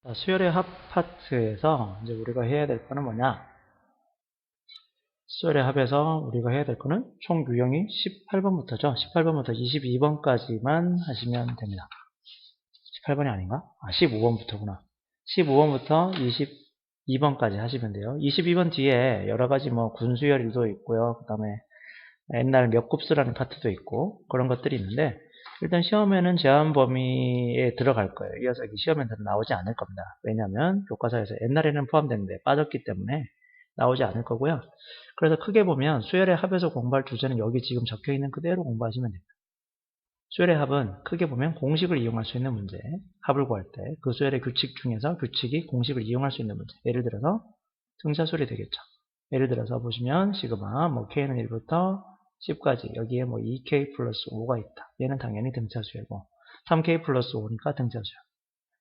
자, 수열의 합 파트에서 이제 우리가 해야 될 거는 뭐냐? 수열의 합에서 우리가 해야 될 거는 총 유형이 18번부터죠. 18번부터 22번까지만 하시면 됩니다. 18번이 아닌가? 15번부터구나. 15번부터 22번까지 하시면 돼요. 22번 뒤에 여러 가지 뭐 군수열도 있고요. 그 다음에 옛날 몇 곱수라는 파트도 있고 그런 것들이 있는데 일단 시험에는 제한 범위에 들어갈 거예요. 이 녀석이 시험에는 나오지 않을 겁니다. 왜냐하면 교과서에서 옛날에는 포함됐는데 빠졌기 때문에 나오지 않을 거고요. 그래서 크게 보면 수열의 합에서 공부할 주제는 여기 지금 적혀있는 그대로 공부하시면 됩니다. 수열의 합은 크게 보면 공식을 이용할 수 있는 문제, 합을 구할 때 그 수열의 규칙 중에서 규칙이 공식을 이용할 수 있는 문제. 예를 들어서 등차수열이 되겠죠. 예를 들어서 보시면 시그마 뭐 k는 1부터 10까지 여기에 뭐 2k 플러스 5가 있다. 얘는 당연히 등차수열고 3k 플러스 5니까 등차수열.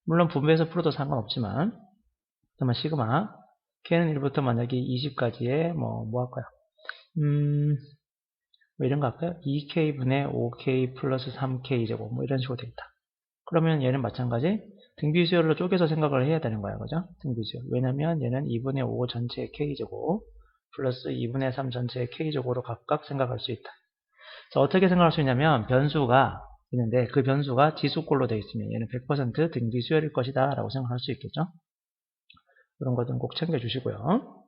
물론 분배해서 풀어도 상관없지만 그러면 시그마 k는 1부터 만약에 20까지의 뭐 할까요? 뭐 이런 거 할까요? 2k분의 5k 플러스 3k 제곱 뭐 이런 식으로 되겠다. 그러면 얘는 마찬가지 등비수열로 쪼개서 생각을 해야 되는 거야. 그죠? 등비수열. 왜냐면 얘는 2분의 5 전체의 k제곱 플러스 2분의 3 전체의 k제곱으로 각각 생각할 수 있다. 자, 어떻게 생각할 수 있냐면 변수가 있는데 그 변수가 지수꼴로 되어 있으면 얘는 100% 등비수열일 것이다 라고 생각할 수 있겠죠? 그런 것들은 꼭 챙겨주시고요.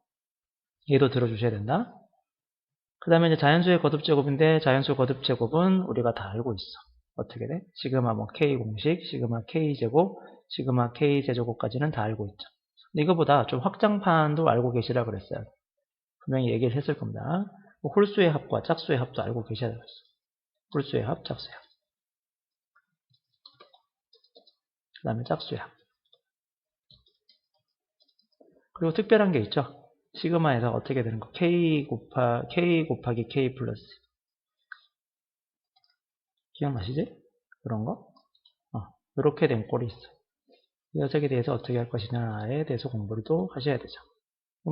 얘도 들어주셔야 된다. 그 다음에 이제 자연수의 거듭제곱인데 자연수 거듭제곱은 우리가 다 알고 있어. 어떻게 돼? 시그마 뭐 k 공식, 시그마 k 제곱, 시그마 k 제제곱까지는 다 알고 있죠. 근데 이거보다 좀 확장판도 알고 계시라 그랬어요. 분명히 얘기를 했을 겁니다. 뭐 홀수의 합과 짝수의 합도 알고 계셔야 되겠어. 홀수의 합, 짝수의 합. 그 다음에 짝수의 합. 그리고 특별한 게 있죠. 시그마에서 어떻게 되는 거? k 곱하기 k 플러스. 기억나시지? 그런 거? 이렇게 된 꼴이 있어. 이 녀석에 대해서 어떻게 할 것이냐에 대해서 공부를 또 하셔야 되죠.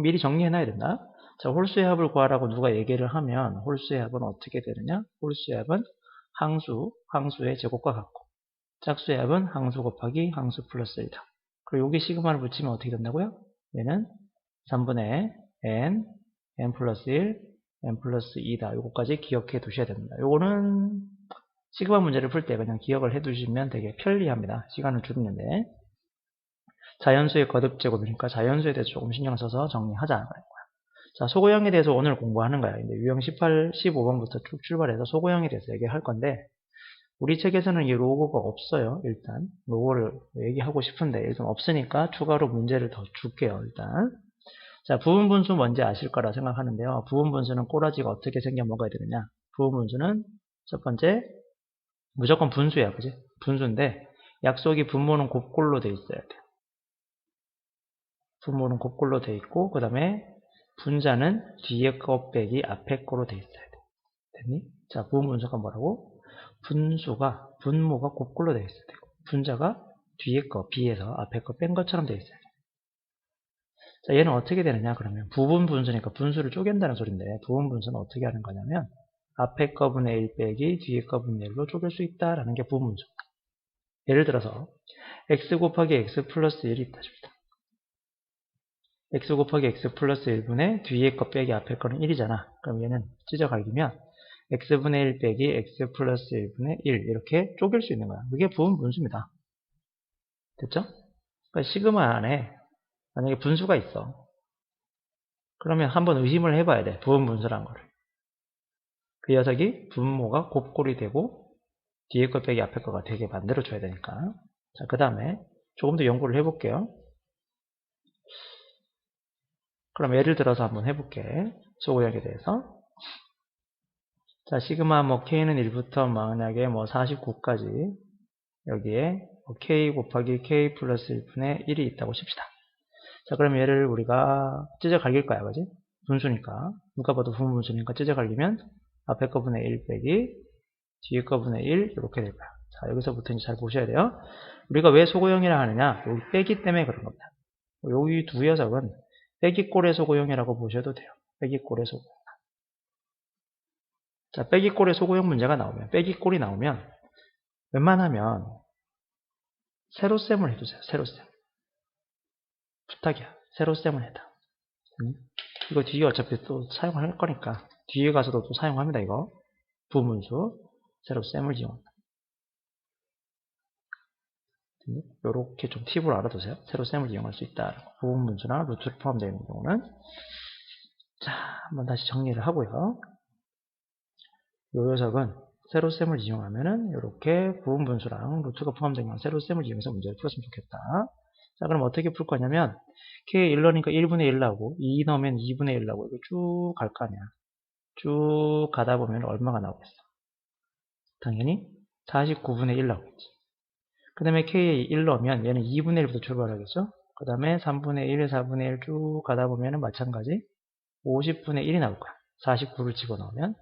미리 정리해놔야 된다. 자, 홀수의 합을 구하라고 누가 얘기를 하면 홀수의 합은 어떻게 되느냐? 홀수의 합은 항수의 제곱과 같고 짝수의 합은 항수 곱하기 항수 플러스 1이다. 그리고 여기 시그마를 붙이면 어떻게 된다고요? 얘는 3분의 n 플러스 1, n 플러스 2다. 요거까지 기억해 두셔야 됩니다. 요거는 시그마 문제를 풀 때 그냥 기억을 해 두시면 되게 편리합니다. 시간을 줄이는데. 자연수의 거듭제곱이니까 자연수에 대해서 조금 신경 써서 정리하자는 거예요. 자, 소고형에 대해서 오늘 공부하는 거야. 근데 유형 15번부터 쭉 출발해서 소고형에 대해서 얘기할 건데, 우리 책에서는 이 로고가 없어요. 일단 로고를 얘기하고 싶은데 일단 없으니까 추가로 문제를 더 줄게요. 일단 자, 부분분수 뭔지 아실 거라 생각하는데요. 부분분수는 꼬라지가 어떻게 생겨 먹어야 되느냐? 부분분수는 첫 번째 무조건 분수야, 그지? 분수인데 약속이 분모는 곱꼴로 돼 있어야 돼. 분모는 곱꼴로 돼 있고 그 다음에 분자는 뒤에 거 빼기 앞에 거로 돼 있어야 돼. 됐니? 자, 부분분수가 뭐라고? 분모가 곱꼴로 돼 있어야 되고 분자가 뒤에 거 B에서 앞에 거 뺀 것처럼 돼 있어야 돼. 자, 얘는 어떻게 되느냐? 그러면 부분분수니까 분수를 쪼갠다는 소린데 부분분수는 어떻게 하는 거냐면 앞에 거분의 1 빼기 뒤에 거분의 1로 쪼갤 수 있다라는 게 부분분수. 예를 들어서 x 곱하기 x 플러스 1이 있다 줍니다. x 곱하기 x 플러스 1분의 뒤에 거 빼기 앞에 거는 1이잖아. 그럼 얘는 찢어갈기면 x분의 1 빼기 x 플러스 1분의 1 이렇게 쪼갤 수 있는 거야. 그게 부분분수입니다. 됐죠? 그러니까 시그마 안에 만약에 분수가 있어. 그러면 한번 의심을 해봐야 돼. 부분분수란 거를. 그 녀석이 분모가 곱꼴이 되고 뒤에 거 빼기 앞에 거가 되게 만들어줘야 되니까. 자, 그 다음에 조금 더 연구를 해볼게요. 그럼 예를 들어서 한번 해볼게. 소고형에 대해서. 자, 시그마 뭐 k는 1부터 만약에 뭐 49까지 여기에 k 곱하기 k 플러스 1분의 1이 있다고 칩시다. 자, 그럼 얘를 우리가 찢어 갈길 거야, 그지? 분수니까. 누가 봐도 부분분수니까 찢어 갈리면 앞에 거분의 1 빼기 뒤에 거분의 1 이렇게 될 거야. 자, 여기서부터 이제 잘 보셔야 돼요. 우리가 왜 소고형이라 하느냐? 여기 빼기 때문에 그런 겁니다. 여기 두 녀석은 빼기꼴의 소고형이라고 보셔도 돼요. 빼기꼴의 소고형. 자, 빼기꼴의 소고형 문제가 나오면, 빼기꼴이 나오면 웬만하면 세로셈을 해주세요. 세로셈. 부탁이야. 새로 셈을 해다. 이거 뒤에 어차피 또 사용할 거니까 뒤에 가서도 또 사용합니다. 이거 부분수 새로 셈을 이용한다. 요렇게 좀 팁을 알아두세요. 새로 셈을 이용할 수 있다. 부분분수나 루트로 포함되어 있는 경우는. 자, 한번 다시 정리를 하고요. 요 녀석은 세로 셈을 이용하면은 이렇게 부분분수랑 루트가 포함된 건 세로 셈을 이용해서 문제를 풀었으면 좋겠다. 자, 그럼 어떻게 풀 거냐면 K 1넣으니까 1분의 1 나오고 2 넣으면 2분의 1 나오고 이거 쭉 갈 거 아니야. 쭉 가다 보면 얼마가 나오겠어? 당연히 49분의 1 나오겠지. 그 다음에 K에 1 넣으면 얘는 2분의 1부터 출발하겠죠? 그 다음에 3분의 1, 4분의 1 쭉 가다 보면 마찬가지 50분의 1이 나올 거야. 49를 집어넣으면.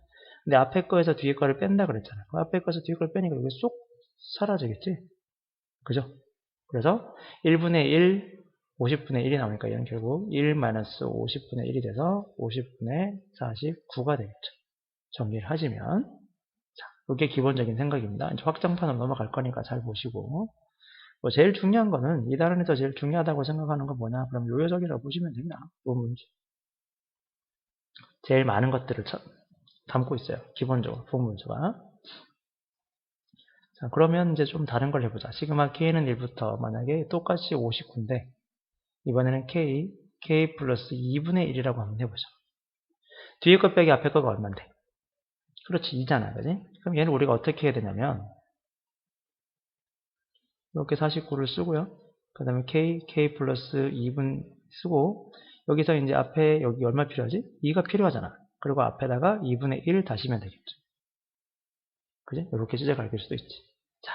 근데 앞에 거에서 뒤에 거를 뺀다 그랬잖아. 그 앞에 거에서 뒤에 거를 빼니까 이게 쏙 사라지겠지? 그죠? 그래서 1분의 1, 50분의 1이 나오니까 얘는 결국 1-50분의 1이 돼서 50분의 49가 되겠죠. 정리를 하시면. 자, 이게 기본적인 생각입니다. 이제 확장판으로 넘어갈 거니까 잘 보시고. 뭐 제일 중요한 거는 이 단원에서 제일 중요하다고 생각하는 건 뭐냐? 그럼 요 녀석이라고 보시면 됩니다. 요 문제. 제일 많은 것들을 담고 있어요. 기본적으로 부분수가. 자, 그러면 이제 좀 다른 걸 해보자. 시그마 K는 1부터 만약에 똑같이 59인데 이번에는 K 플러스 2분의 1이라고 한번 해보자. 뒤에 것 빼기 앞에 거가 얼만데? 그렇지, 2잖아. 그지? 그럼 얘는 우리가 어떻게 해야 되냐면 이렇게 49를 쓰고요. 그 다음에 K 플러스 2분 쓰고 여기서 이제 앞에 여기 얼마 필요하지? 2가 필요하잖아. 그리고 앞에다가 2분의 1 다시면 되겠죠. 그지? 이렇게 찢어갈 수도 있지. 자,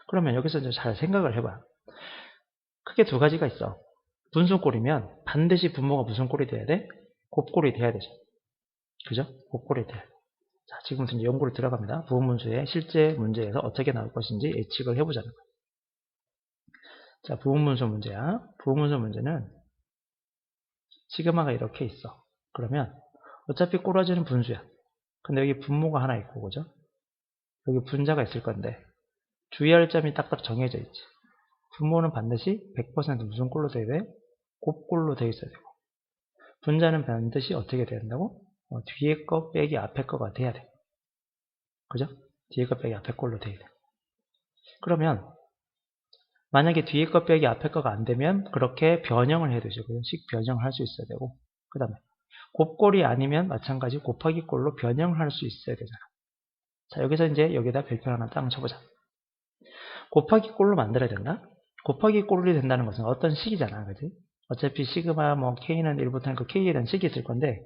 그러면 여기서 이제 잘 생각을 해봐. 크게 두 가지가 있어. 분수꼴이면 반드시 분모가 무슨 꼴이 돼야 돼? 곱꼴이 돼야 되죠. 그죠? 곱꼴이 돼야 돼. 자, 지금부터 이제 연구를 들어갑니다. 부분분수의 실제 문제에서 어떻게 나올 것인지 예측을 해보자는 거예요. 자, 부분분수 문제야. 부분분수 문제는 시그마가 이렇게 있어. 그러면 어차피 꼬라지는 분수야. 근데 여기 분모가 하나 있고, 그죠? 여기 분자가 있을 건데 주의할 점이 딱딱 정해져 있지. 분모는 반드시 100% 무슨 꼴로 돼야 돼? 곱꼴로 되어 있어야 되고 분자는 반드시 어떻게 돼야 된다고? 뒤에 거 빼기 앞에 거가 돼야 돼. 그죠? 뒤에 거 빼기 앞에 꼴로 돼야 돼. 그러면 만약에 뒤에 거 빼기 앞에 거가 안 되면 그렇게 변형을 해야 되죠. 식 변형을 할 수 있어야 되고 그 다음에 곱꼴이 아니면 마찬가지 곱하기 꼴로 변형을 할 수 있어야 되잖아. 자, 여기서 이제 여기다 별표 하나 딱 쳐보자. 곱하기 꼴로 만들어야 된다? 곱하기 꼴이 된다는 것은 어떤 식이잖아. 그지? 어차피 시그마 뭐 K는 1부터 그 K에 대한 식이 있을 건데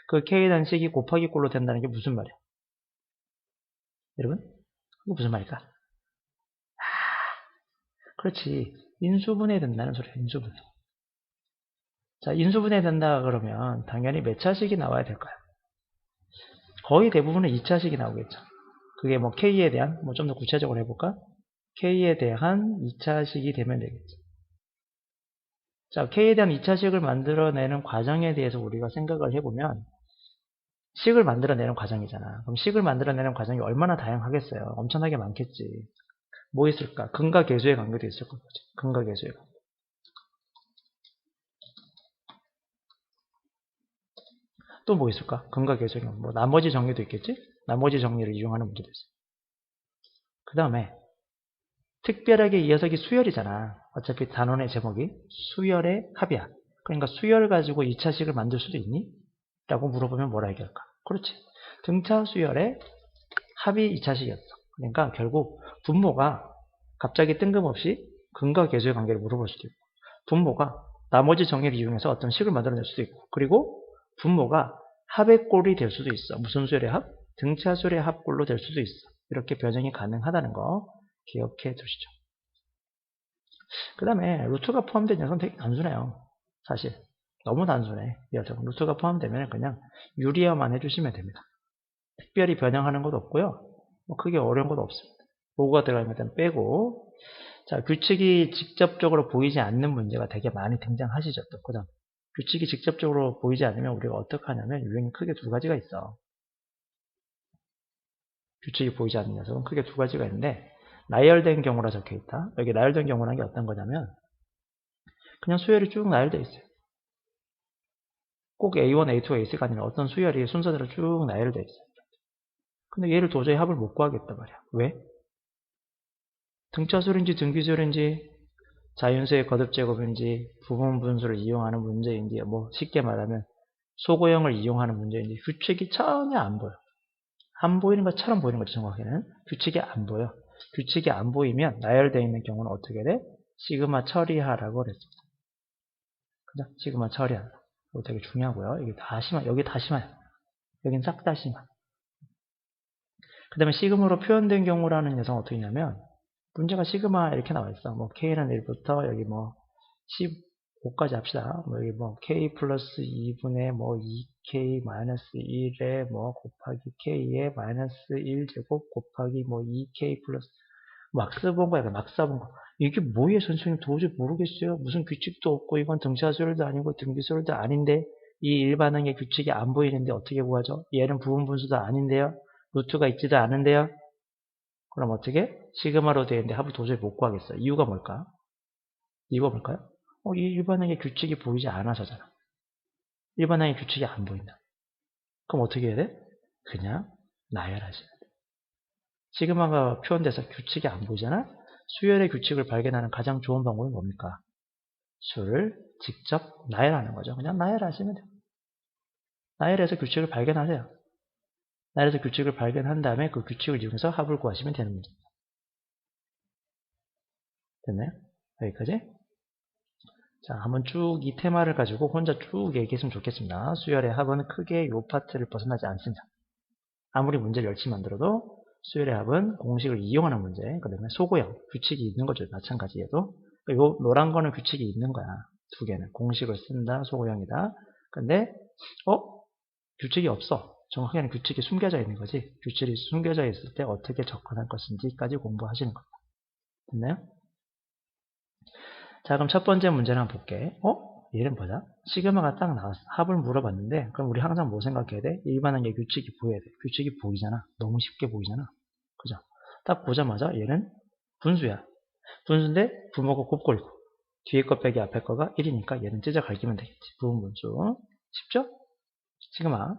그 K에 대한 식이 곱하기 꼴로 된다는 게 무슨 말이야? 여러분? 이거 무슨 말일까? 그렇지. 인수분해 된다는 소리야. 인수분해. 자, 인수분해 된다 그러면 당연히 몇 차식이 나와야 될까요? 거의 대부분은 2차식이 나오겠죠. 그게 뭐 K에 대한 뭐 좀 더 구체적으로 해볼까? K에 대한 2차식이 되면 되겠죠. 자, K에 대한 2차식을 만들어내는 과정에 대해서 우리가 생각을 해보면 식을 만들어내는 과정이잖아. 그럼 식을 만들어내는 과정이 얼마나 다양하겠어요? 엄청나게 많겠지. 뭐 있을까? 근과 계수의 관계도 있을 거지. 근과 계수의 관계. 또 뭐 있을까? 근과 계수의 관계. 뭐 나머지 정리도 있겠지? 나머지 정리를 이용하는 문제도 있어. 그 다음에 특별하게 이 녀석이 수열이잖아. 어차피 단원의 제목이 수열의 합이야. 그러니까 수열 가지고 2차식을 만들 수도 있니? 라고 물어보면 뭐라 얘기할까? 그렇지. 등차 수열의 합이 2차식이었어. 그러니까 결국 분모가 갑자기 뜬금없이 근과 계수의 관계를 물어볼 수도 있고 분모가 나머지 정의를 이용해서 어떤 식을 만들어낼 수도 있고 그리고 분모가 합의 꼴이 될 수도 있어. 무슨 수열의 합? 등차 수열의 합꼴로 될 수도 있어. 이렇게 변형이 가능하다는 거 기억해 두시죠. 그 다음에 루트가 포함된 녀석은 되게 단순해요. 사실 너무 단순해. 이 녀석은 루트가 포함되면 그냥 유리화만 해주시면 됩니다. 특별히 변형하는 것도 없고요. 뭐 크게 어려운 것도 없습니다. 로고가 들어가면 일단 빼고 자, 규칙이 직접적으로 보이지 않는 문제가 되게 많이 등장하시죠. 또 그다음 규칙이 직접적으로 보이지 않으면 우리가 어떻게 하냐면 유형이 크게 두 가지가 있어. 규칙이 보이지 않는 녀석은 크게 두 가지가 있는데 나열된 경우라 적혀 있다. 여기 나열된 경우라는 게 어떤 거냐면 그냥 수열이 쭉 나열되어 있어요. 꼭 A1, A2, A3가 아니라 어떤 수열이 순서대로 쭉 나열되어 있어요. 근데 얘를 도저히 합을 못 구하겠단 말이야. 왜? 등차수열인지 등기수열인지 자연수의 거듭제곱인지 부분 분수를 이용하는 문제인지 뭐 쉽게 말하면 소고형을 이용하는 문제인지 규칙이 전혀 안 보여. 안 보이는 것처럼 보이는 거죠. 정확히는 규칙이 안 보여. 규칙이 안 보이면 나열되어 있는 경우는 어떻게 돼? 시그마 처리하라고 그랬습니다. 그죠? 시그마 처리하라. 이거 되게 중요하고요. 이게 다 심한, 여기 다 심해요. 여긴 싹 다 심한. 그 다음에 시그마로 표현된 경우라는 녀석은 어떻게 냐면 문제가 시그마 이렇게 나와 있어. 뭐 K는 1부터 여기 뭐 15까지 합시다. 뭐 여기 뭐 K 플러스 2분의 뭐 2K 마이너스 1에 뭐 곱하기 K에 마이너스 1제곱 곱하기 뭐 2K 플러스 막 써본 거야. 막 써본 거. 이게 뭐예요, 선생님? 도저히 모르겠어요. 무슨 규칙도 없고 이건 등차수열도 아니고 등기수열도 아닌데 이 일반항의 규칙이 안 보이는데 어떻게 구하죠? 얘는 부분 분수도 아닌데요. 루트가 있지도 않은데요. 그럼 어떻게? 시그마로 되어 있는데 합을 도저히 못 구하겠어요. 이유가 뭘까? 이유가 뭘까요? 이 일반항의 규칙이 보이지 않아서잖아. 일반항의 규칙이 안 보인다. 그럼 어떻게 해야 돼? 그냥 나열하시면 돼. 시그마가 표현돼서 규칙이 안 보이잖아? 수열의 규칙을 발견하는 가장 좋은 방법은 뭡니까? 수를 직접 나열하는 거죠. 그냥 나열하시면 돼요. 나열해서 규칙을 발견하세요. 나열해서 규칙을 발견한 다음에 그 규칙을 이용해서 합을 구하시면 되는 문제입니다. 됐나요? 여기까지? 자, 한번 쭉 이 테마를 가지고 혼자 쭉 얘기했으면 좋겠습니다. 수열의 합은 크게 이 파트를 벗어나지 않습니다. 아무리 문제를 열심히 만들어도 수열의 합은 공식을 이용하는 문제, 그 다음에 소고형, 규칙이 있는 거죠. 마찬가지에도. 이 노란 거는 규칙이 있는 거야. 두 개는. 공식을 쓴다, 소고형이다. 근데, 규칙이 없어. 정확하게는 규칙이 숨겨져 있는 거지. 규칙이 숨겨져 있을 때 어떻게 접근할 것인지까지 공부하시는 겁니다. 됐나요? 자, 그럼 첫 번째 문제를 한번 볼게. 얘는 뭐냐? 시그마가 딱 나왔어. 합을 물어봤는데, 그럼 우리 항상 뭐 생각해야 돼? 일반항의 규칙이 보여야 돼. 규칙이 보이잖아. 너무 쉽게 보이잖아. 그죠? 딱 보자마자 얘는 분수야. 분수인데 부모가 곱골고 뒤에 거 빼기 앞에 거가 1이니까 얘는 찢어 갈기면 되겠지. 부분 분수. 쉽죠? 시그마.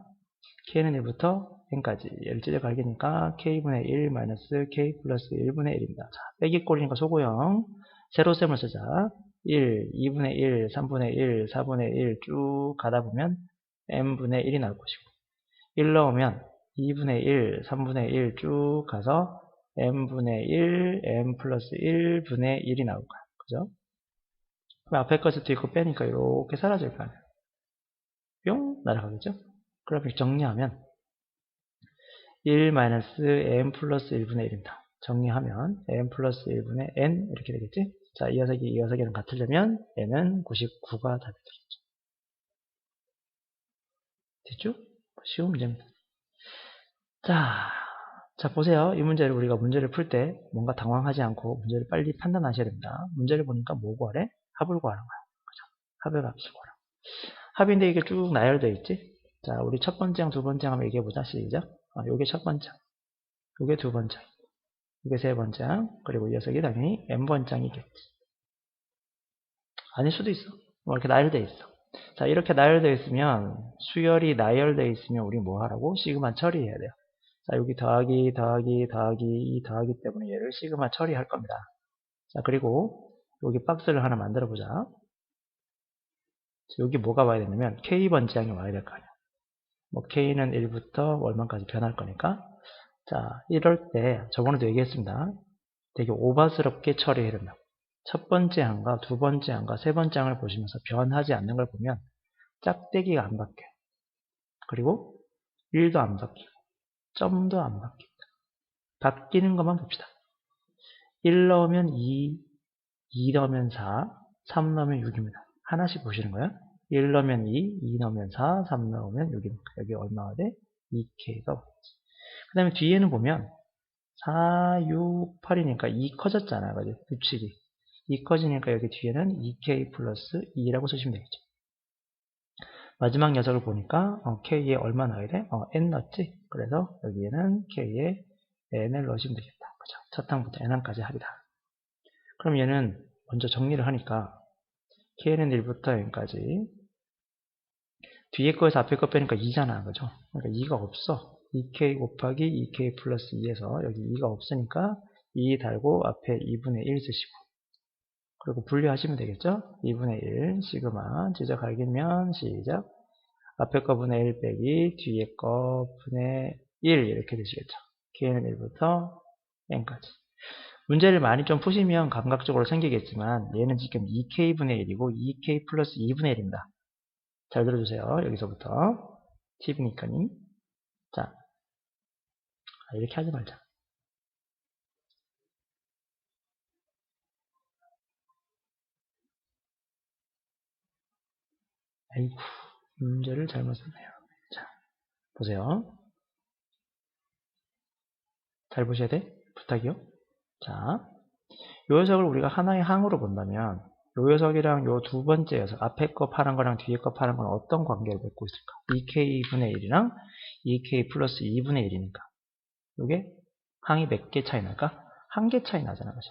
k는 1부터 n까지 얘를 찢어 갈기니까 k분의 1 마이너스 k 플러스 1분의 1입니다. 자, 빼기 꼴이니까 소고형. 세로셈을 쓰자. 1, 2분의 1, 3분의 1, 4분의 1 쭉 가다 보면 n분의 1이 나올 것이고 1 넣으면 2분의 1, 3분의 1 쭉 가서 n분의 1, n 플러스 1분의 1이 나올 거야. 그죠? 그럼 앞에 것을 뒤에 거 빼니까 이렇게 사라질 거 아니야. 뿅! 날아가겠죠? 그럼 정리하면 1-n 플러스 1분의 1입니다. 정리하면 n 플러스 1분의 n 이렇게 되겠지? 자, 이 녀석이랑 같으려면 n은 99가 답이 되겠죠? 됐죠? 쉬운 문제입니다. 자, 보세요. 이 문제를 우리가 문제를 풀 때 뭔가 당황하지 않고 문제를 빨리 판단하셔야 됩니다. 문제를 보니까 뭐 구하래? 합을 구하는 거야. 그죠? 합의 값을 구하라. 합인데 이게 쭉 나열되어 있지? 자, 우리 첫 번째 항, 두 번째 항 한번 얘기해보자. 시작. 요게 첫 번째 항, 요게 두 번째 항, 요게 세 번째 항, 그리고 이 녀석이 당연히 n번째 항이겠지. 아닐 수도 있어. 뭐 이렇게 나열되어 있어. 자, 이렇게 나열되어 있으면 수열이 나열되어 있으면 우리 뭐 하라고? 시그마 처리해야 돼요. 자, 여기 더하기 때문에 얘를 시그마 처리할 겁니다. 자, 그리고 여기 박스를 하나 만들어 보자. 여기 뭐가 와야 되냐면 K번째 항이 와야 될 거 아니야. 뭐 K는 1부터 얼마까지 변할 거니까. 자, 이럴 때 저번에도 얘기했습니다. 되게 오바스럽게 처리해야 된다. 첫 번째 항과 두 번째 항과 세 번째 항을 보시면서 변하지 않는 걸 보면 짝대기가 안 바뀌어요. 그리고 1도 안 바뀌고 점도 안 바뀌고 바뀌는 것만 봅시다. 1 넣으면 2, 2 넣으면 4, 3 넣으면 6입니다. 하나씩 보시는 거예요. 1 넣으면 2, 2 넣으면 4, 3 넣으면 6입니다. 여기 얼마가 돼? 2K가 오겠지. 그 다음에 뒤에는 보면 4, 6, 8이니까 2 커졌잖아요. 그죠? 규칙이. 2 커지니까 여기 뒤에는 2K 플러스 2라고 쓰시면 되겠죠. 마지막 녀석을 보니까 K에 얼마 넣어야 돼? N 넣었지? 그래서 여기에는 K에 N을 넣으시면 되겠다. 그죠? 첫 항부터 N항까지 합이다. 그럼 얘는 먼저 정리를 하니까 k는 1부터 n까지. 뒤에 거에서 앞에 거 빼니까 2잖아. 그죠? 그러니까 2가 없어. 2k 곱하기 2k 플러스 2에서 여기 2가 없으니까 2 달고 앞에 2분의 1 쓰시고. 그리고 분리하시면 되겠죠? 2분의 1 시그마 지적 알기면 시작. 앞에 거 분의 1 빼기 뒤에 거 분의 1 이렇게 되시겠죠. k는 1부터 n까지. 문제를 많이 좀 푸시면 감각적으로 생기겠지만 얘는 지금 2k분의 1이고 2k 플러스 2분의 1입니다. 잘 들어주세요. 여기서부터 팁이니까님. 자, 이렇게 하지 말자. 아이고, 문제를 잘못 썼네요. 자, 보세요. 잘 보셔야 돼. 부탁이요. 자, 요 녀석을 우리가 하나의 항으로 본다면 요 녀석이랑 요 두 번째 녀석, 앞에 거 파란 거랑 뒤에 거 파란 거는 어떤 관계를 맺고 있을까? 2k분의 1이랑 2k 플러스 2분의 1이니까 요게 항이 몇 개 차이 날까? 한 개 차이 나잖아. 그죠?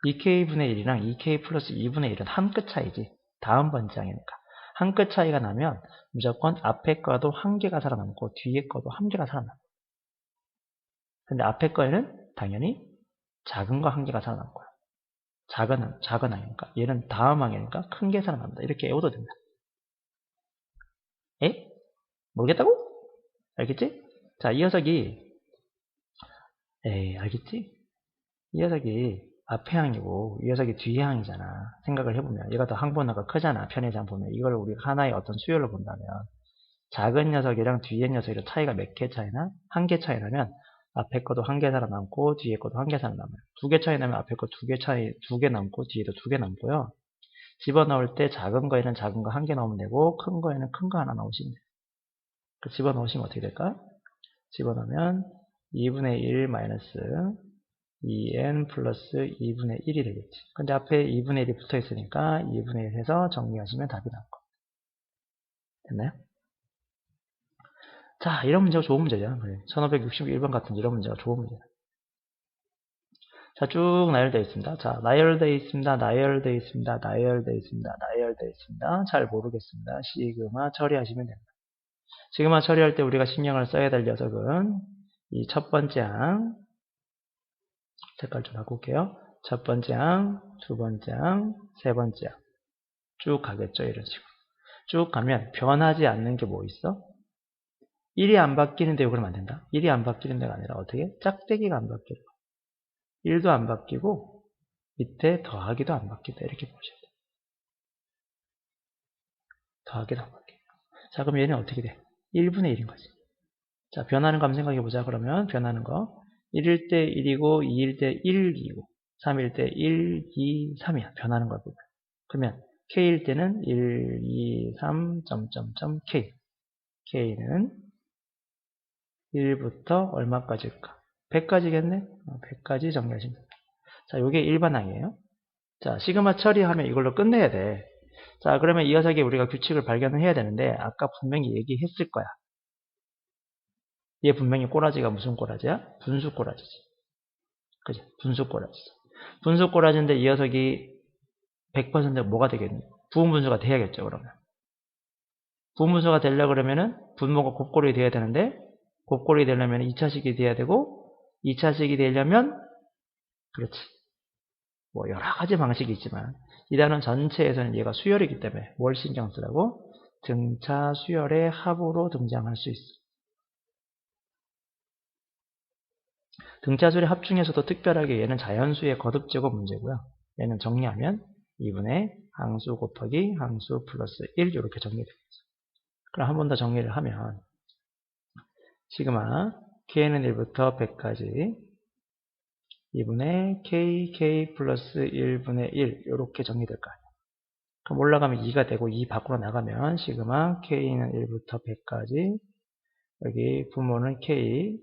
2k분의 1이랑 2k 플러스 2분의 1은 한 끗 차이지. 다음 번째 항이니까. 한 끗 차이가 나면 무조건 앞에 거도 한 개가 살아남고 뒤에 거도 한 개가 살아남고. 근데 앞에 거에는 당연히 작은 거 한 개가 살아남는 거야. 작은 항이니까. 얘는 다음 항이니까 큰 게 살아남는다. 이렇게 외워도 된다. 에? 모르겠다고? 알겠지? 자, 이 녀석이 알겠지? 이 녀석이 앞에 항이고 이 녀석이 뒤에 항이잖아. 생각을 해보면 얘가 더 항번호가 크잖아. 편의상 보면 이걸 우리가 하나의 어떤 수열로 본다면 작은 녀석이랑 뒤에 녀석이랑 차이가 몇 개 차이나? 한 개 차이 나면 앞에 거도 한 개 살아남고 뒤에 거도 한 개 살아남아요. 두 개 차이 나면 앞에 거 두 개 남고 뒤에도 두 개 남고요. 집어넣을 때 작은 거에는 작은 거 한 개 넣으면 되고 큰 거에는 큰 거 하나 넣으시면 돼요. 그 집어넣으시면 어떻게 될까? 집어넣으면 2분의 1 마이너스 2n 플러스 2분의 1이 되겠지. 근데 앞에 2분의 1이 붙어 있으니까 2분의 1 해서 정리하시면 답이 나올 겁니다. 됐나요? 자, 이런 문제가 좋은 문제죠. 1561번 같은 이런 문제가 좋은 문제다. 자, 쭉 나열되어 있습니다. 자, 나열되어 있습니다. 나열되어 있습니다. 나열되어 있습니다. 나열되어 있습니다. 잘 모르겠습니다. 시그마 처리하시면 됩니다. 시그마 처리할 때 우리가 신경을 써야 될 녀석은 이 첫 번째 항, 색깔 좀 바꿀게요. 첫 번째 항, 두 번째 항, 세 번째 항. 쭉 가겠죠. 이런 식으로. 쭉 가면 변하지 않는 게 뭐 있어? 1이 안 바뀌는데 그러면 안 된다. 1이 안 바뀌는 데가 아니라 어떻게? 짝대기가 안 바뀌는 거. 1도 안 바뀌고 밑에 더하기도 안 바뀐다. 이렇게 보셔야 돼요. 더하기도 안 바뀌고. 자, 그럼 얘는 어떻게 돼? 1분의 1인 거지. 자, 변하는 거 한번 생각해 보자. 그러면 변하는 거 1일 때 1이고 2일 때 1이고 3일 때 1, 2, 3이야. 변하는 걸 보면. 그러면 k일 때는 1, 2, 3, k. k는 1부터 얼마까지일까? 100까지겠네? 100까지 정리하시면 됩니다. 자, 요게 일반항이에요. 자, 시그마 처리하면 이걸로 끝내야 돼. 자, 그러면 이 녀석이 우리가 규칙을 발견을 해야 되는데 아까 분명히 얘기했을 거야. 얘 분명히 꼬라지가 무슨 꼬라지야? 분수 꼬라지지. 그지? 분수 꼬라지지. 분수 꼬라지인데 이 녀석이 100% 뭐가 되겠니? 부분분수가 돼야겠죠, 그러면. 부분분수가 되려고 그러면은 분모가 곱골이 돼야 되는데 곱골이 되려면 2차식이 돼야 되고 2차식이 되려면 그렇지. 뭐 여러 가지 방식이 있지만 이 단원 전체에서는 얘가 수열이기 때문에 뭘 신경 쓰라고? 등차 수열의 합으로 등장할 수 있어. 등차 수열의 합 중에서도 특별하게 얘는 자연수의 거듭제곱 문제고요. 얘는 정리하면 2분의 항수 곱하기 항수 플러스 1 이렇게 정리되겠죠. 그럼 한 번 더 정리를 하면 시그마 k는 1부터 100까지 2분의 k 플러스 1분의 1 이렇게 정리될 거 아니에요. 그럼 올라가면 2가 되고 2 밖으로 나가면 시그마 k는 1부터 100까지 여기 분모는 k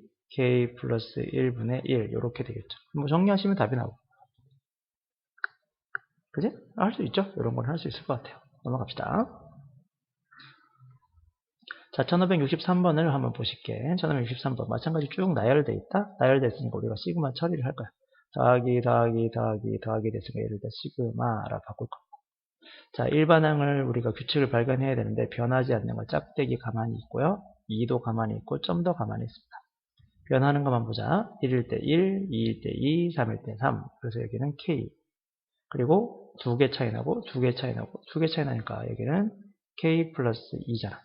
플러스 1분의 1 이렇게 되겠죠. 뭐 정리하시면 답이 나오고. 그지? 할 수 있죠? 이런 건 할 수 있을 것 같아요. 넘어갑시다. 자, 1563번을 한번 보실게. 1563번. 마찬가지 쭉 나열되어 있다? 나열되어 있으니까 우리가 시그마 처리를 할 거야. 더하기 됐으니까 예를 들어 시그마라 바꿀 겁니다. 자, 일반항을 우리가 규칙을 발견해야 되는데 변하지 않는 거 짝대기 가만히 있고요. 2도 가만히 있고 점도 가만히 있습니다. 변하는 것만 보자. 1일 때 1, 2일 때 2, 3일 때 3. 그래서 여기는 K. 그리고 2개 차이 나고 2개 차이 나고 2개 차이 나니까 여기는 K 플러스 2잖아.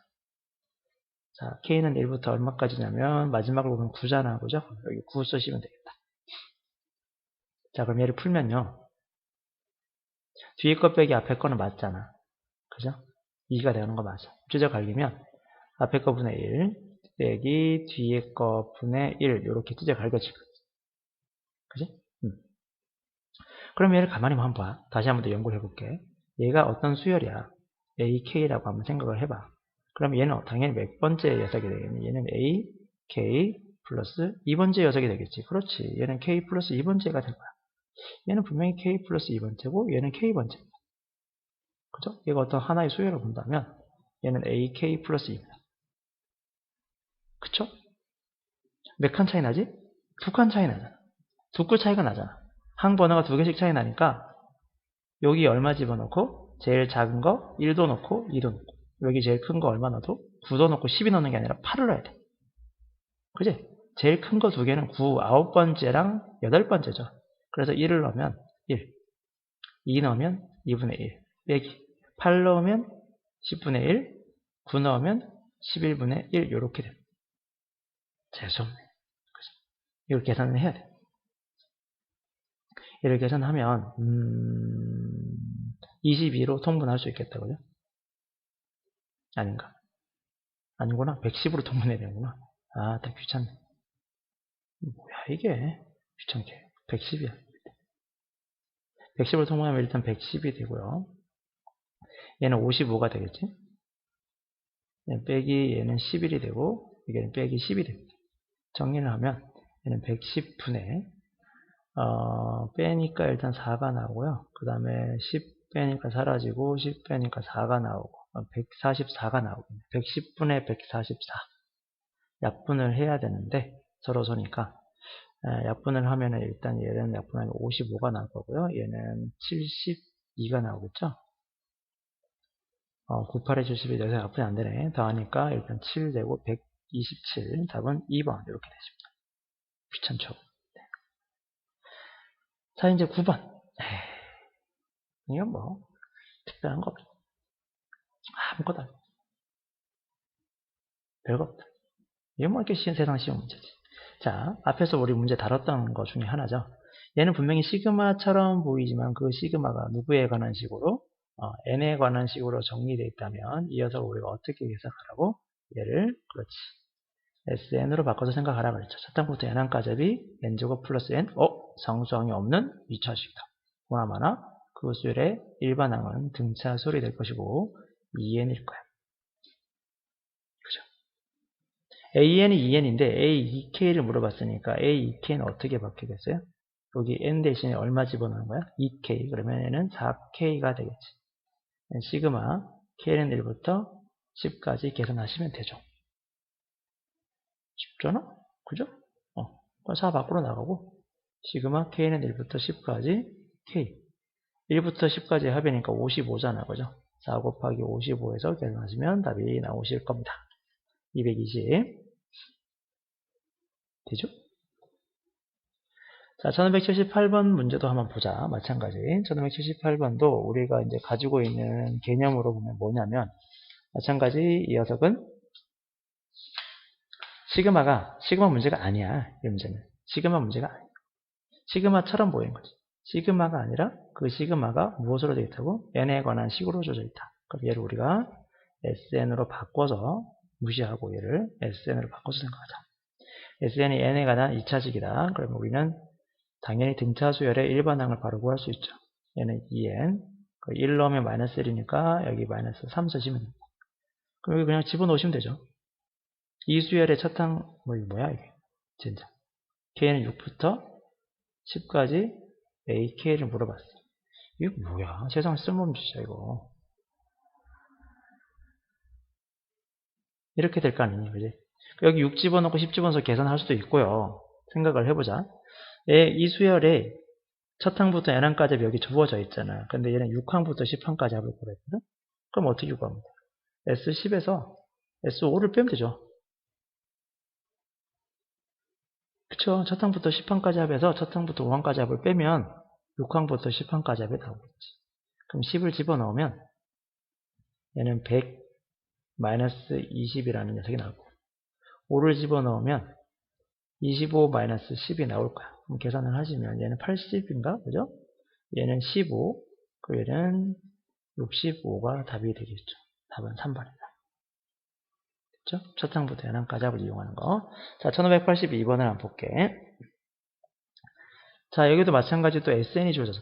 자, K는 1부터 얼마까지냐면 마지막으로 보면 9잖아. 그죠? 여기 9 쓰시면 되겠다. 자, 그럼 얘를 풀면요. 뒤에 거 빼기 앞에 거는 맞잖아. 그죠? 2가 되는 거 맞아. 주제 갈기면 앞에 거 분의 1 빼기 뒤에 거 분의 1 이렇게 주제 갈겨지거든. 그지? 그럼 얘를 가만히 한번 봐. 다시 한번 더 연구를 해볼게. 얘가 어떤 수열이야? AK라고 한번 생각을 해봐. 그럼 얘는 당연히 몇 번째 녀석이 되겠니? 얘는 AK 플러스 2번째 녀석이 되겠지. 그렇지. 얘는 K 플러스 2번째가 될 거야. 얘는 분명히 K 플러스 2번째고 얘는 K번째. 그죠? 얘가 어떤 하나의 수열을 본다면 얘는 AK 플러스 2입니다. 그쵸? 몇 칸 차이 나지? 2칸 차이 나잖아. 2칸 차이가 나잖아. 항 번호가 2개씩 차이 나니까 여기 얼마 집어넣고 제일 작은 거 1도 넣고 2도 넣고 여기 제일 큰 거 얼마 넣어도 9도 넣고 10이 넣는 게 아니라 8을 넣어야 돼. 그지? 제일 큰 거 2개는 9, 9번째랑 8번째죠. 그래서 1을 넣으면 1, 2 넣으면 2분의 1, 빼기 8 넣으면 10분의 1, 9 넣으면 11분의 1 이렇게 됩니다. 재수없네. 이걸 계산을 해야 돼. 얘를 계산하면 22로 통분할 수 있겠다. 그죠? 아닌가? 아니구나. 110으로 통분해야 되는구나. 아, 딱 귀찮네. 뭐야 이게. 귀찮게. 110이야. 110으로 통분하면 일단 110이 되고요. 얘는 55가 되겠지? 얘는 빼기 얘는 11이 되고 얘는 빼기 10이 됩니다. 정리를 하면 얘는 110분의 빼니까 일단 4가 나오고요. 그 다음에 10 빼니까 사라지고 10 빼니까 4가 나오고 144가 나오겠네. 110분의 144 약분을 해야 되는데 서로 서니까 약분을 하면은 일단 얘는 약분하면 55가 나올 거고요. 얘는 72가 나오겠죠. 98에 72 여기서 약분이 안 되네. 더하니까 일단 7 되고 127 답은 2번 이렇게 되십니다. 귀찮죠. 네. 자, 이제 9번. 이건 뭐 특별한 거 없어. 아무것도 안 돼. 별거 없다. 이게 뭐 이렇게 세상 쉬운 문제지. 자, 앞에서 우리 문제 다뤘던 것 중에 하나죠. 얘는 분명히 시그마처럼 보이지만 그 시그마가 누구에 관한 식으로 n에 관한 식으로 정리되어 있다면 이 녀석을 우리가 어떻게 해석하라고? 얘를 그렇지 sn으로 바꿔서 생각하라 그랬죠. 첫 항부터 n항까지 n제곱 플러스 n 상수항이 없는 2차식이다. 보나마나 그 수열의 일반항은 등차 수열이 될 것이고 2n일 거야. AN이 2N인데 A, 2K를 물어봤으니까 A, 2K는 어떻게 바뀌겠어요? 여기 N 대신에 얼마 집어넣는 거야? 2K. 그러면 얘는 4K가 되겠지. 시그마 K는 1부터 10까지 계산하시면 되죠. 쉽잖아? 그죠? 4 밖으로 나가고 시그마 K는 1부터 10까지 K. 1부터 10까지 합이니까 55잖아. 그죠? 4 곱하기 55에서 계산하시면 답이 나오실 겁니다. 220 되죠? 자, 1178번 문제도 한번 보자. 마찬가지. 1178번도 우리가 이제 가지고 있는 개념으로 보면 뭐냐면, 마찬가지 이 녀석은 시그마 문제가 아니야. 이 문제는. 시그마 문제가 아니야. 시그마처럼 보이는 거지. 시그마가 아니라 그 시그마가 무엇으로 되어 있다고? n에 관한 식으로 주어져 있다. 그럼 얘를 우리가 sn으로 바꿔서 무시하고 얘를 sn으로 바꿔서 생각하자. sn이 n에 관한 2차식이다. 그러면 우리는 당연히 등차 수열의 일반항을 바로 구할 수 있죠. 얘는 2n, 1 넣으면 마이너스 1이니까 여기 마이너스 3 쓰시면 됩니다. 그럼 여기 그냥 집어넣으시면 되죠. 이 수열의 첫 항, 뭐야 이게 진짜. k는 6부터 10까지 ak를 물어봤어. 이게 뭐야? 세상 쓸모없는 짓이야 이거. 이렇게 될 거 아니니, 그지? 여기 6 집어넣고 10 집어넣어서 계산할 수도 있고요. 생각을 해보자. 이 수열에 첫 항부터 n항까지 여기 주어져 있잖아. 근데 얘는 6항부터 10항까지 합을 구했거든. 그럼 어떻게 구합니까? S10에서 S5를 빼면 되죠. 그쵸? 첫 항부터 10항까지 합해서 첫 항부터 5항까지 합을 빼면 6항부터 10항까지 합이 나오겠지. 그럼 10을 집어넣으면 얘는 100 마이너스 20이라는 녀석이 나오고 5를 집어넣으면 25 마이너스 10이 나올 거야. 그럼 계산을 하시면 얘는 80인가? 그죠? 얘는 15, 그 얘는 65가 답이 되겠죠. 답은 3번이다. 그쵸? 첫 항부터 연항까지 합을 이용하는 거. 자, 1582번을 한번 볼게. 자, 여기도 마찬가지로 또 SN이 주어졌어.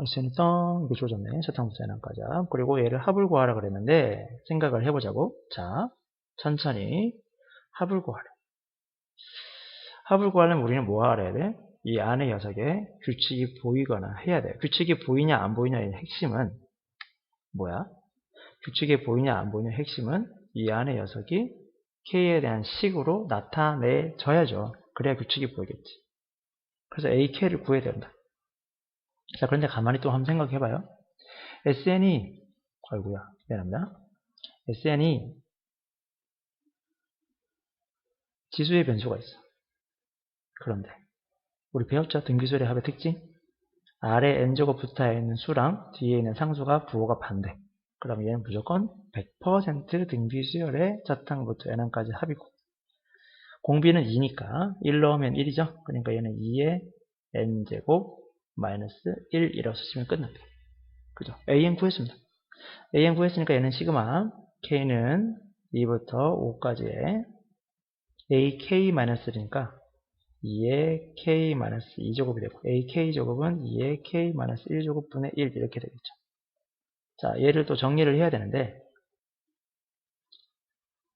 SN이 덩 이렇게 주어졌네. 첫 항부터 연항까지 합. 그리고 얘를 합을 구하라 그랬는데 생각을 해보자고. 자, 천천히 합을 구하래. 합을 구하려면 우리는 뭐 알아야 돼? 이 안의 녀석에 규칙이 보이거나 해야 돼. 규칙이 보이냐 안 보이냐의 핵심은 뭐야? 규칙이 보이냐 안 보이냐의 핵심은 이 안의 녀석이 K에 대한 식으로 나타내져야죠. 그래야 규칙이 보이겠지. 그래서 AK를 구해야 된다. 자, 그런데 가만히 또 한번 생각해봐요. SN이, 아이고야, 미안합니다. SN이 지수의 변수가 있어. 그런데 우리 배웠죠? 등비수열의 합의 특징? 아래 n제곱 붙어 있는 수랑 뒤에 있는 상수가 부호가 반대. 그럼 얘는 무조건 100% 등비수열의 첫 항부터 n항까지 합이고 공비는 2니까 1 넣으면 1이죠. 그러니까 얘는 2의 n제곱 마이너스 1 이라고 쓰시면 끝납니다. 그죠? an 구했습니다. an 구했으니까 얘는 시그마 k는 2부터 5까지의 ak 마이너스 1이니까 2의 k-2제곱이 되고 ak제곱은 2의 k-1제곱분의 1 이렇게 되겠죠. 자, 얘를 또 정리를 해야 되는데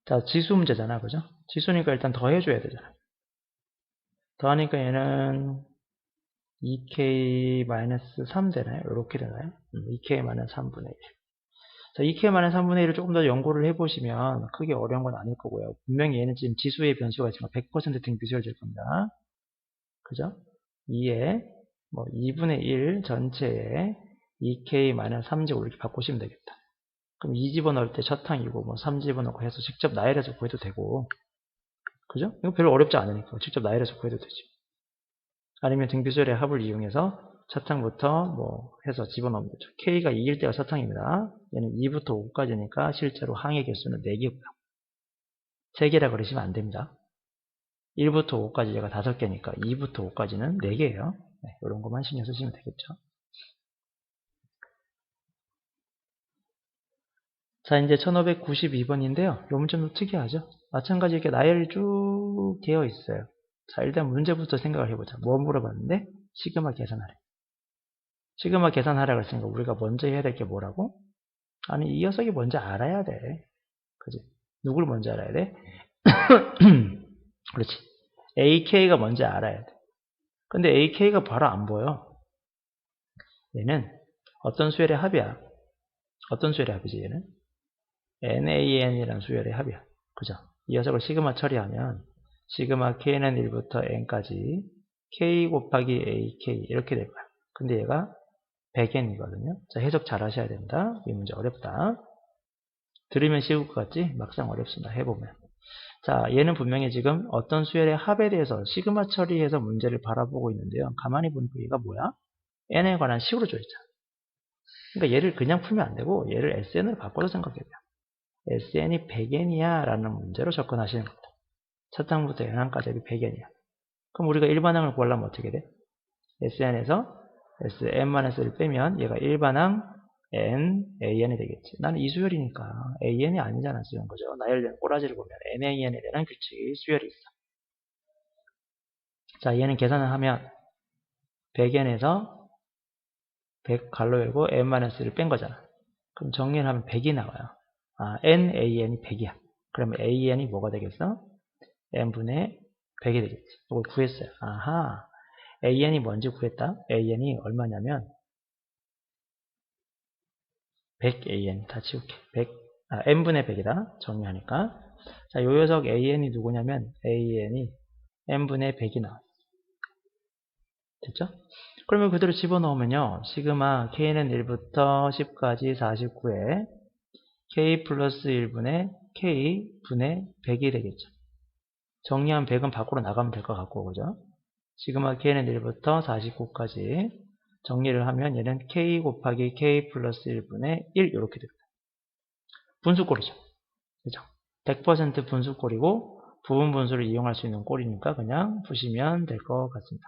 자, 지수 문제잖아. 그죠? 지수니까 일단 더해줘야 되잖아. 더하니까 얘는 2k-3 되나요? 이렇게 되나요? 2k-3분의 1. 자, 2k-3분의 1을 조금 더 연구를 해보시면 크게 어려운 건 아닐 거고요. 분명히 얘는 지금 지수의 변수가 있지만 100% 등비수열 될 겁니다. 그죠? 2에 뭐 2분의 1 전체에 2k-3제곱 이렇게 바꾸시면 되겠다. 그럼 2 집어넣을 때 첫 항이고 뭐 3 집어넣고 해서 직접 나열해서 구해도 되고 그죠? 이거 별로 어렵지 않으니까 직접 나열해서 구해도 되지. 아니면 등비수열의 합을 이용해서 첫 항부터 뭐 해서 집어넣으면 되죠. k가 2일 때가 첫 항입니다. 얘는 2부터 5까지니까 실제로 항의 개수는 4개고요. 3개라 그러시면 안 됩니다. 1부터 5까지 얘가 5개니까 2부터 5까지는 4개예요. 네, 이런 것만 신경 쓰시면 되겠죠. 자, 이제 1592번인데요. 요 문제는 좀 특이하죠. 마찬가지 이렇게 나열이 쭉 되어 있어요. 자, 일단 문제부터 생각을 해보자. 뭐 물어봤는데? 시그마 계산하래. 시그마 계산하라고 했으니까 우리가 먼저 해야 될 게 뭐라고? 아니, 이 녀석이 뭔지 알아야 돼. 그지? 누굴 먼저 알아야 돼? 그렇지. AK가 뭔지 알아야 돼. 근데 AK가 바로 안 보여. 얘는 어떤 수열의 합이야? 어떤 수열의 합이지, 얘는? NaN이라는 수열의 합이야. 그죠? 이 녀석을 시그마 처리하면 시그마 k는 1부터 n까지 k 곱하기 ak 이렇게 될 거야. 근데 얘가 100n이거든요. 자, 해석 잘 하셔야 된다. 이 문제 어렵다. 들으면 쉬울 것 같지? 막상 어렵습니다. 해보면. 자, 얘는 분명히 지금 어떤 수열의 합에 대해서 시그마 처리해서 문제를 바라보고 있는데요. 가만히 보니까 얘가 뭐야? n에 관한 식으로 줘 있잖아. 그러니까 얘를 그냥 풀면 안 되고 얘를 sn으로 바꿔서 생각해야 돼요. SN이 100n이야 라는 문제로 접근하시는 겁니다. 첫 항부터 n항까지 합이 100n이야. 그럼 우리가 일반항을 구하려면 어떻게 돼? SN에서 SN-1을 빼면 얘가 일반항 N, AN이 되겠지. 나는 이 수열이니까 AN이 아니잖아 지금 그죠? 나열된 꼬라지를 보면 NAN에 대한 규칙이 수열이 있어. 자, 얘는 계산을 하면 100n에서 100 갈로 열고 N-를 뺀 거잖아. 그럼 정리를 하면 100이 나와요. 아, NAN이 100이야. 그러면 AN이 뭐가 되겠어? n분의 100이 되겠지. 이걸 구했어요. 아하. AN이 뭔지 구했다. AN이 얼마냐면 100AN 다 지울게. 100, n분의 100이다. 정리하니까. 자, 요 녀석 AN이 누구냐면 AN이 n분의 100이 나와. 됐죠? 그러면 그대로 집어넣으면요. 시그마 k는 1부터 10까지 49에 k 플러스 1분의 k 분의 100이 되겠죠. 정리한 100은 밖으로 나가면 될 것 같고, 그죠? 시그마 k는 1부터 49까지 정리를 하면 얘는 k 곱하기 k 플러스 1분의 1 이렇게 됩니다. 분수꼴이죠. 그죠? 100% 분수꼴이고 부분 분수를 이용할 수 있는 꼴이니까 그냥 푸시면 될 것 같습니다.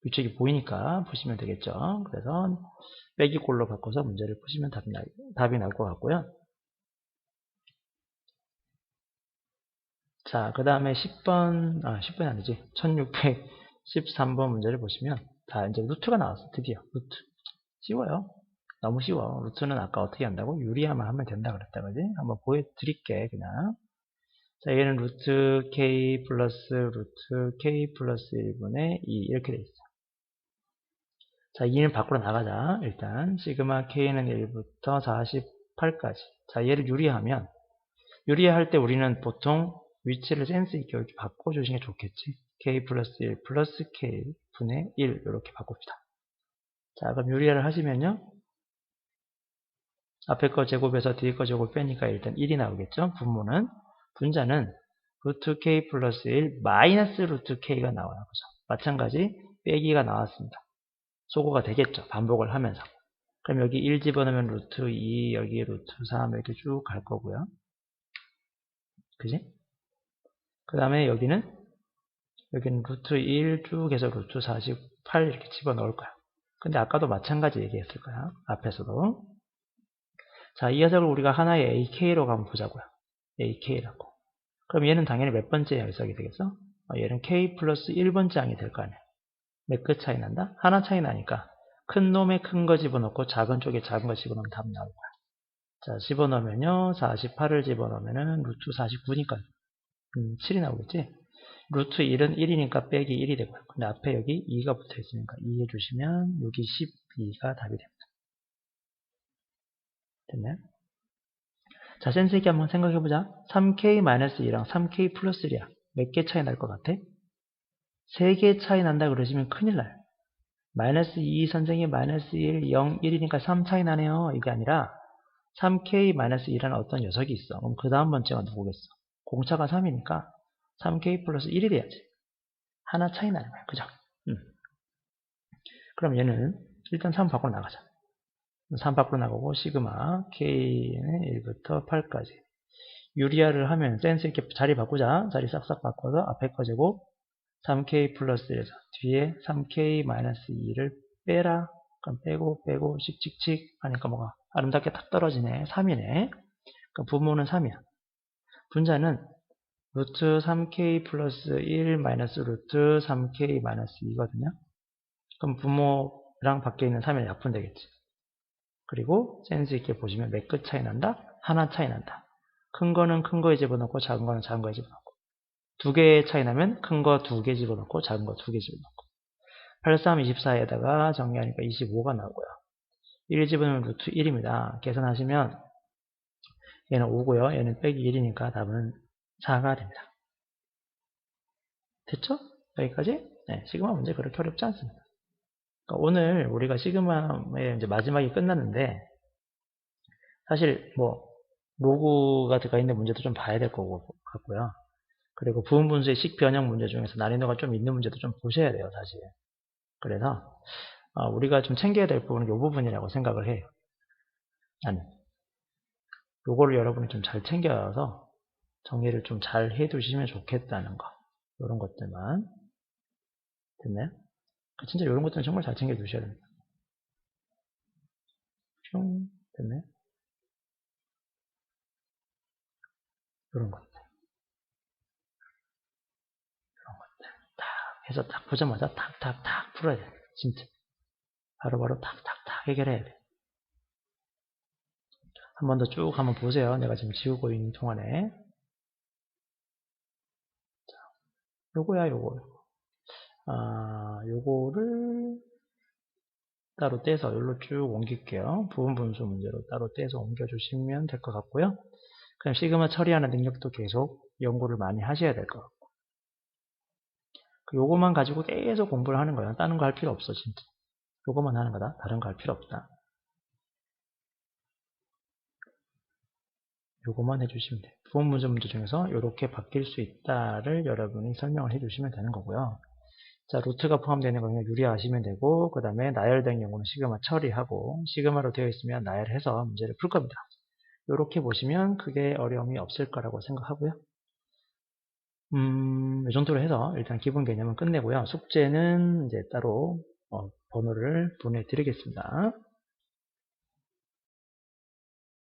규칙이 보이니까 푸시면 되겠죠. 그래서 빼기 꼴로 바꿔서 문제를 푸시면 답이 나올 것 같고요. 자, 그 다음에 10번이 아니지. 1613번 문제를 보시면 다 이제 루트가 나왔어. 드디어. 루트. 쉬워요. 너무 쉬워. 루트는 아까 어떻게 한다고? 유리화만 하면 된다 그랬다. 그지? 한번 보여드릴게, 그냥. 자, 얘는 루트 k 플러스 루트 k 플러스 1분의 2 이렇게 돼 있어. 자, 2는 밖으로 나가자. 일단 시그마 k는 1부터 48까지. 자, 얘를 유리하면 유리할 때 우리는 보통 위치를 센스 있게 이렇게 바꿔주시는 게 좋겠지. k 플러스 1 플러스 k 분의 1 이렇게 바꿉시다. 자, 그럼 유리화를 하시면요. 앞에 거 제곱에서 뒤에 거 제곱 빼니까 일단 1이 나오겠죠. 분모는. 분자는 루트 k 플러스 1 마이너스 루트 k가 나와요. 그죠? 마찬가지 빼기가 나왔습니다. 소거가 되겠죠. 반복을 하면서. 그럼 여기 1 집어넣으면 루트 2, 여기 루트 3 이렇게 쭉 갈 거고요. 그지? 그 다음에 여기는 루트 1 쭉 해서 루트 48 이렇게 집어넣을 거야. 근데 아까도 마찬가지 얘기했을 거야. 앞에서도. 자, 이 녀석을 우리가 하나의 AK로 한번 보자고요. AK라고. 그럼 얘는 당연히 몇 번째 녀석이 되겠어? 얘는 K 플러스 1번째 항이 될 거 아니야. 몇 끗 차이 난다? 하나 차이 나니까 큰 놈에 큰 거 집어넣고 작은 쪽에 작은 거 집어넣으면 답 나올 거야. 자, 집어넣으면요. 48을 집어넣으면은 루트 49니까 7이 나오겠지? 루트 1은 1이니까 빼기 1이 되고요. 근데 앞에 여기 2가 붙어 있으니까 2 해주시면 여기 12가 답이 됩니다. 됐나요? 자, 센스 있게 한번 생각해보자. 3k-2랑 3k 플러스 1이야. 몇 개 차이 날 것 같아? 3개 차이 난다 그러시면 큰일 나요. 마이너스 2 선생님 마이너스 1, 0, 1이니까 3 차이 나네요. 이게 아니라 3k-1이라는 어떤 녀석이 있어. 그럼 그 다음 번째가 누구겠어? 공차가 3이니까 3k 플러스 1이 돼야지. 하나 차이 나는 거야. 그죠? 그럼 얘는 일단 3 밖으로 나가자. 3 밖으로 나가고 시그마 k는 1부터 8까지 유리화를 하면 센스 있게 자리 바꾸자. 자리 싹싹 바꿔서 앞에 거 제곱 3k 플러스 1에서 뒤에 3k-2를 빼라. 그럼 빼고 씩씩씩 하니까 뭐가 아름답게 탁 떨어지네. 3이네. 그럼 분모는 3이야. 분자는 루트 3k 플러스 1 마이너스 루트 3k 마이너스 2거든요. 그럼 분모랑 밖에 있는 3이 약분되겠지. 그리고 센스 있게 보시면 몇 끗 차이 난다? 하나 차이 난다. 큰 거는 큰 거에 집어넣고 작은 거는 작은 거에 집어넣고 두 개 차이 나면 큰 거 두 개 집어넣고 작은 거 두 개 집어넣고 83, 24에다가 정리하니까 25가 나오고요. 1 집어넣으면 루트 1입니다. 계산하시면 얘는 5고요. 얘는 빼기 1이니까 답은 4가 됩니다. 됐죠? 여기까지? 네, 시그마 문제 그렇게 어렵지 않습니다. 그러니까 오늘 우리가 시그마의 이제 마지막이 끝났는데 사실 뭐 로그가 들어가 있는 문제도 좀 봐야 될 거고 같고요. 그리고 부분 분수의 식 변형 문제 중에서 난이도가 좀 있는 문제도 좀 보셔야 돼요, 사실. 그래서 우리가 좀 챙겨야 될 부분은 이 부분이라고 생각을 해요. 나는 요거를 여러분이 좀 잘 챙겨서 정리를 좀 잘 해두시면 좋겠다는 거. 이런 것들만. 됐나요? 진짜 이런 것들은 정말 잘 챙겨 두셔야 됩니다. 됐나요? 이런 것들. 딱 해서 딱 보자마자 탁탁탁 풀어야 돼. 진짜. 바로바로 탁탁탁 해결해야 돼. 한 번 더 쭉 한번 보세요. 내가 지금 지우고 있는 동안에. 자, 요거야, 요거. 요거를 따로 떼서 여기로 쭉 옮길게요. 부분 분수 문제로 따로 떼서 옮겨주시면 될 것 같고요. 그럼 시그마 처리하는 능력도 계속 연구를 많이 하셔야 될 것 같고. 요거만 가지고 계속 공부를 하는 거야. 다른 거 할 필요 없어, 진짜. 요거만 하는 거다. 다른 거 할 필요 없다. 요거만 해주시면 돼요. 부분 문제 중에서 이렇게 바뀔 수 있다를 여러분이 설명을 해주시면 되는 거고요. 자, 루트가 포함되는 거는 유리하시면 되고, 그 다음에 나열된 경우는 시그마 처리하고, 시그마로 되어 있으면 나열해서 문제를 풀 겁니다. 이렇게 보시면 크게 어려움이 없을 거라고 생각하고요. 이 정도로 해서 일단 기본 개념은 끝내고요. 숙제는 이제 따로 번호를 보내드리겠습니다.